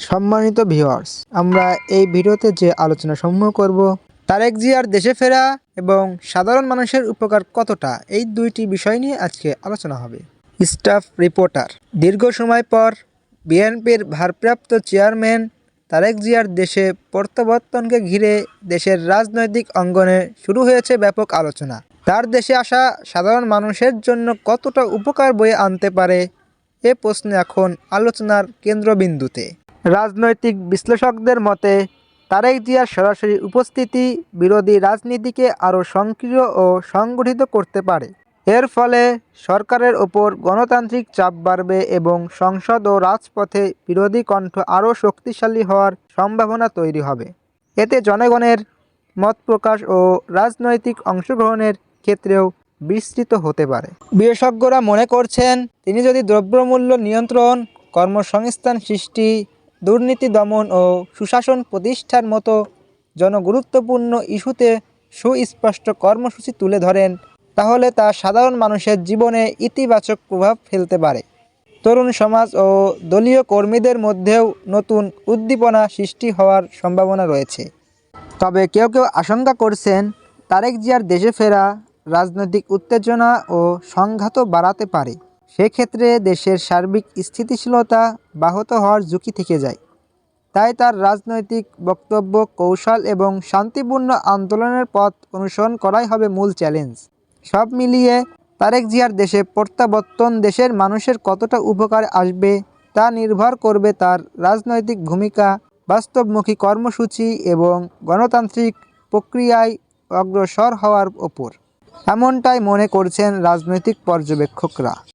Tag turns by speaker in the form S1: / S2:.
S1: সম্মানিত ভিউয়ার্স, আমরা এই ভিডিওতে যে আলোচনা সমূহ করব তারেক জিয়ার দেশে ফেরা এবং সাধারণ মানুষের উপকার কতটা, এই দুইটি বিষয় নিয়ে আজকে আলোচনা হবে। Staff reporter. দীর্ঘ সময় পর বিএনপির ভারপ্রাপ্ত চেয়ারম্যান তারেক জিয়ার দেশে প্রত্যাবর্তনকে ঘিরে দেশের রাজনৈতিক অঙ্গনে শুরু হয়েছে ব্যাপক আলোচনা। তার দেশে আসা সাধারণ মানুষের জন্য কতটা উপকার বয়ে আনতে পারে, এ প্রশ্ন এখন আলোচনার কেন্দ্রবিন্দুতে। রাজনৈতিক বিশ্লেষকদের মতে তারেক জিয়ার সরাসরি উপস্থিতি বিরোধী রাজনীতিকে আরও সক্রিয় ও সংগঠিত করতে পারে। এর ফলে সরকারের ওপর গণতান্ত্রিক চাপ বাড়বে এবং সংসদ ও রাজপথে বিরোধী কণ্ঠ আরও শক্তিশালী হওয়ার সম্ভাবনা তৈরি হবে। এতে জনগণের মত প্রকাশ ও রাজনৈতিক অংশগ্রহণের ক্ষেত্রেও বিস্তৃত হতে পারে। বিশেষজ্ঞরা মনে করছেন, তিনি যদি দ্রব্যমূল্য নিয়ন্ত্রণ, কর্মসংস্থান সৃষ্টি, দুর্নীতি দমন ও সুশাসন প্রতিষ্ঠার মতো জনগুরুত্বপূর্ণ ইস্যুতে সুস্পষ্ট কর্মসূচি তুলে ধরেন, তাহলে তা সাধারণ মানুষের জীবনে ইতিবাচক প্রভাব ফেলতে পারে। তরুণ সমাজ ও দলীয় কর্মীদের মধ্যেও নতুন উদ্দীপনা সৃষ্টি হওয়ার সম্ভাবনা রয়েছে। তবে কেউ কেউ আশঙ্কা করছেন, তারেক জিয়ার দেশে ফেরা রাজনৈতিক উত্তেজনা ও সংঘাতও বাড়াতে পারে। সেক্ষেত্রে দেশের সার্বিক স্থিতিশীলতা ব্যাহত হওয়ার ঝুঁকি থেকে যায়। তাই তার রাজনৈতিক বক্তব্য, কৌশল এবং শান্তিপূর্ণ আন্দোলনের পথ অনুসরণ করাই হবে মূল চ্যালেঞ্জ। সব মিলিয়ে তারেক জিয়ার দেশে প্রত্যাবর্তন দেশের মানুষের কতটা উপকার আসবে তা নির্ভর করবে তার রাজনৈতিক ভূমিকা, বাস্তবমুখী কর্মসূচি এবং গণতান্ত্রিক প্রক্রিয়ায় অগ্রসর হওয়ার ওপর। এমনটাই মনে করছেন রাজনৈতিক পর্যবেক্ষকরা।